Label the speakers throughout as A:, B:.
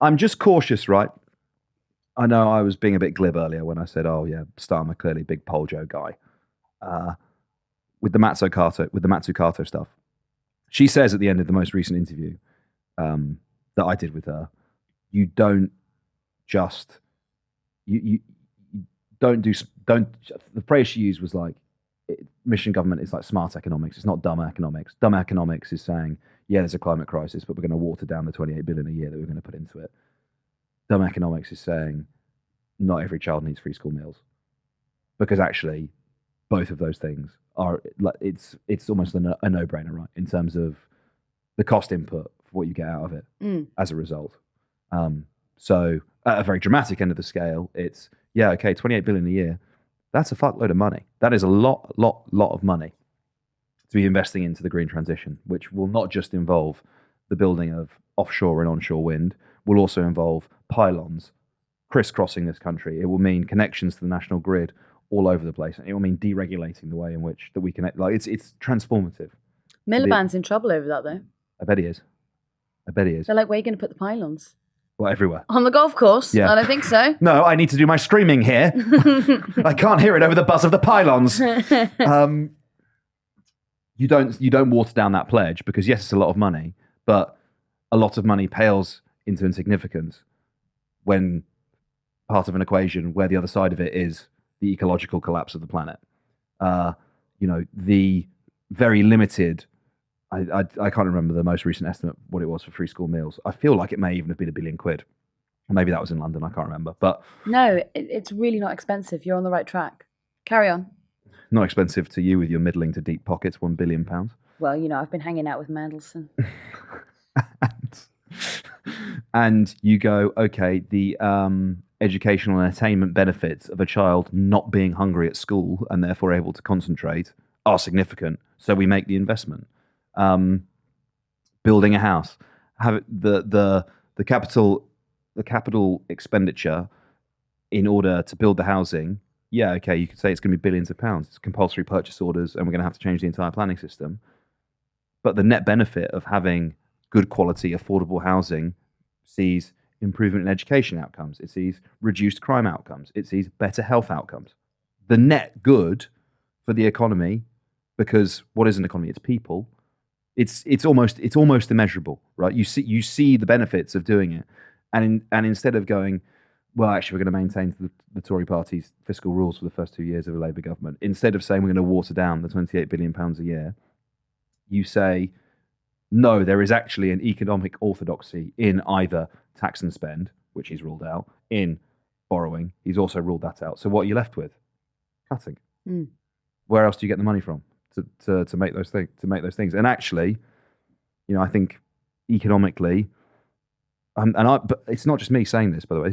A: I'm just cautious, right? I know I was being a bit glib earlier when I said, "Oh yeah, Starmer clearly big Poljo guy." Uh, with the Matsukato stuff, she says at the end of the most recent interview that I did with her, you don't just you don't do don't. The phrase she used was like, mission government is like smart economics. It's not dumb economics. Dumb economics is saying, yeah, there's a climate crisis, but we're going to water down the 28 billion a year that we're going to put into it. Dumb economics is saying not every child needs free school meals, because actually both of those things are like it's almost a no-brainer, right, in terms of the cost input for what you get out of it as a result. So at a very dramatic end of the scale, it's yeah, okay, 28 billion a year. That's a fuckload of money. That is a lot of money to be investing into the green transition, which will not just involve the building of offshore and onshore wind, will also involve pylons crisscrossing this country. It will mean connections to the national grid all over the place. It will mean deregulating the way in which that we connect. Like it's transformative.
B: Miliband's in trouble over that, though.
A: I bet he is. They're
B: like, where are you going to put the pylons?
A: Well, everywhere.
B: On the golf course?
A: Yeah.
B: I don't think so.
A: No, I need to do my screaming here. I can't hear it over the buzz of the pylons. You don't water down that pledge, because yes, it's a lot of money, but a lot of money pales into insignificance when part of an equation where the other side of it is the ecological collapse of the planet. The very limited. I can't remember the most recent estimate what it was for free school meals. I feel like it may even have been £1 billion. Maybe that was in London. I can't remember. But
B: no, it's really not expensive. You're on the right track. Carry on.
A: Not expensive to you with your middling to deep pockets, £1 billion.
B: Well, I've been hanging out with Mandelson.
A: and you go, okay, the educational and attainment benefits of a child not being hungry at school and therefore able to concentrate are significant. So we make the investment. Building a house, have the capital expenditure in order to build the housing. Yeah, okay, you could say it's going to be billions of pounds. It's compulsory purchase orders, and we're going to have to change the entire planning system. But the net benefit of having good quality, affordable housing sees improvement in education outcomes. It sees reduced crime outcomes. It sees better health outcomes. The net good for the economy, because what is an economy? It's people. It's almost immeasurable, right? You see the benefits of doing it, and instead of going, well, actually, we're going to maintain the Tory party's fiscal rules for the first 2 years of a Labour government. Instead of saying we're going to water down the £28 billion a year, you say, no, there is actually an economic orthodoxy in either tax and spend, which he's ruled out, in borrowing. He's also ruled that out. So what are you left with? Cutting. Where else do you get the money from to make those things? And actually, I think economically, but it's not just me saying this, by the way.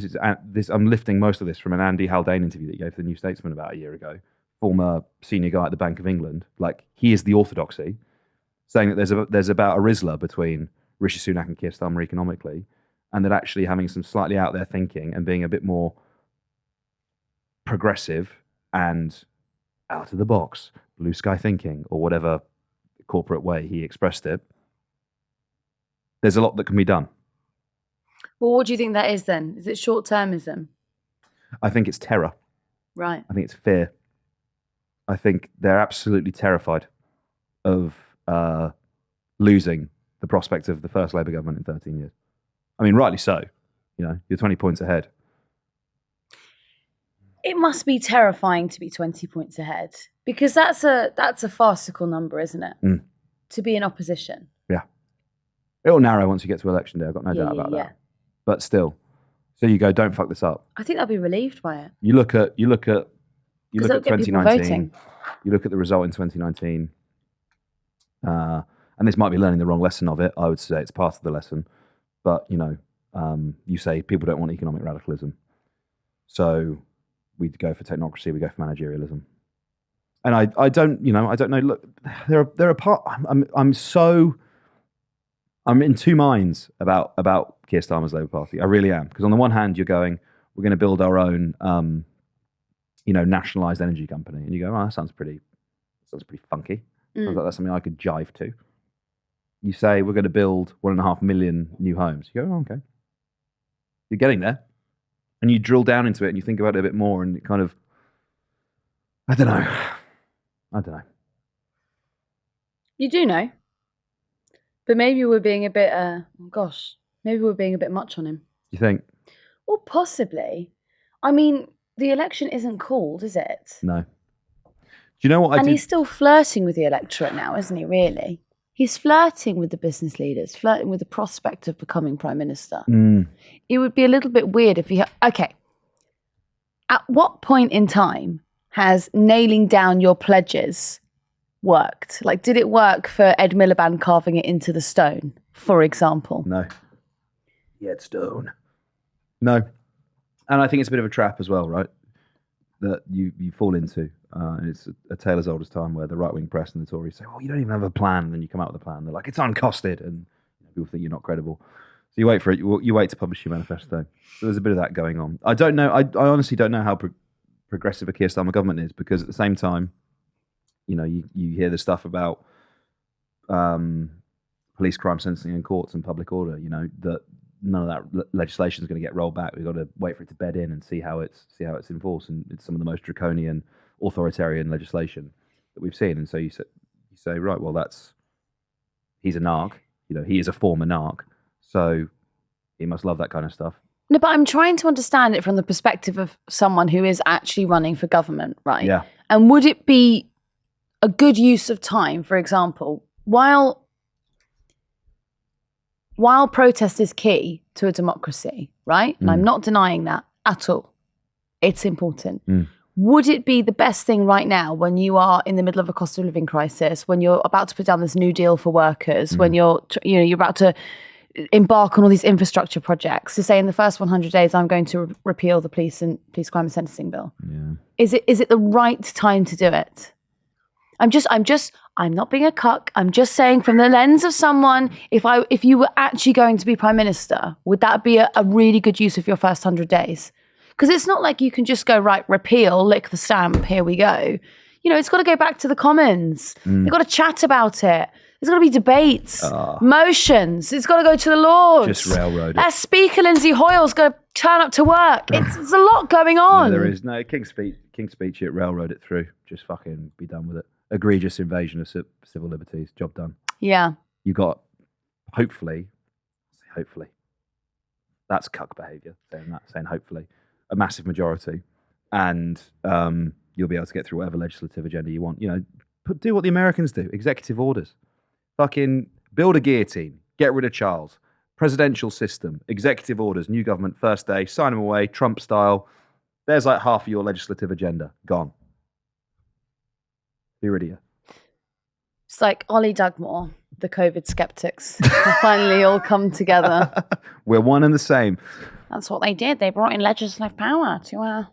A: I'm lifting most of this from an Andy Haldane interview that he gave to the New Statesman about a year ago. Former senior guy at the Bank of England. Like, he is the orthodoxy, saying that there's about a Rizla between Rishi Sunak and Keir Starmer economically, and that actually having some slightly out there thinking and being a bit more progressive and out of the box, blue sky thinking, or whatever corporate way he expressed it, there's a lot that can be done.
B: Well, what do you think that is then? Is it short-termism?
A: I think it's terror.
B: Right.
A: I think it's fear. I think they're absolutely terrified of losing the prospect of the first Labour government in 13 years. I mean, rightly so. You're 20 points ahead.
B: It must be terrifying to be 20 points ahead, because that's a farcical number, isn't it? To be in opposition.
A: Yeah. It'll narrow once you get to election day. I've got no doubt about that. But still, so you go, don't fuck this up.
B: I think they'll be relieved by it.
A: You look at 2019. You look at the result in 2019. And this might be learning the wrong lesson of it. I would say it's part of the lesson. But, you say people don't want economic radicalism. So we go for technocracy, we go for managerialism. And I don't know. Look, there are part. I'm in two minds about Keir Starmer's Labour Party. I really am, because on the one hand, you're going, we're going to build our own, nationalised energy company, and you go, oh, that sounds pretty funky. Sounds like that's something I could jive to. You say we're going to build 1.5 million new homes. You go, oh, okay. You're getting there. And you drill down into it and you think about it a bit more and it kind of, I don't know.
B: You do know. But maybe we're being a bit, maybe we're being a bit much on him.
A: You think?
B: Well, possibly. I mean, the election isn't called, is it?
A: No. Do you know what
B: And he's still flirting with the electorate now, isn't he, really? He's flirting with the business leaders, flirting with the prospect of becoming prime minister. It would be a little bit weird if he... Okay. At what point in time has nailing down your pledges worked? Like, did it work for Ed Miliband carving it into the stone, for example?
A: No. Yet stone. No. And I think it's a bit of a trap as well, right? That you fall into. It's a tale as old as time where the right-wing press and the Tories say, well, you don't even have a plan. And then you come out with a plan. They're like, it's uncosted. And people think you're not credible. So you wait for it. You wait to publish your manifesto. So there's a bit of that going on. I don't know. I honestly don't know how progressive a Keir Starmer government is, because at the same time, you hear the stuff about police crime sentencing in courts and public order, that none of that legislation is going to get rolled back. We've got to wait for it to bed in and see how it's enforced. And it's some of the most draconian, authoritarian legislation that we've seen. And so you say, right, well, he's a narc. He is a former narc. So he must love that kind of stuff.
B: No, but I'm trying to understand it from the perspective of someone who is actually running for government, right?
A: Yeah.
B: And would it be a good use of time, for example, while protest is key to a democracy, right? And I'm not denying that at all. It's important. Would it be the best thing right now, when you are in the middle of a cost of living crisis, when you're about to put down this new deal for workers, when you're about to embark on all these infrastructure projects, to say in the first 100 days, I'm going to repeal the police crime and sentencing bill? Yeah. Is it the right time to do it? I'm not being a cuck. I'm just saying, from the lens of someone, if you were actually going to be prime minister, would that be a really good use of your first 100 days? Because it's not like you can just go, right, repeal, lick the stamp, here we go. It's got to go back to the Commons. They've got to chat about it. There's got to be debates, motions. It's got to go to the Lords.
A: Just railroad it.
B: Our Speaker, Lindsay Hoyle's got to turn up to work. There's a lot going on.
A: No, there is. No, King's Speech it, railroad it through. Just fucking be done with it. Egregious invasion of civil liberties. Job done.
B: Yeah.
A: You got, hopefully, that's cuck behaviour, saying hopefully, a massive majority, and you'll be able to get through whatever legislative agenda you want. Do what the Americans do. Executive orders. Fucking build a guillotine. Get rid of Charles. Presidential system. Executive orders. New government. First day. Sign them away. Trump style. There's like half of your legislative agenda. Gone. Be rid of you.
B: It's like Ollie Dugmore, the COVID skeptics, have finally all come together.
A: We're one and the same.
B: That's what they did. They brought in legislative power to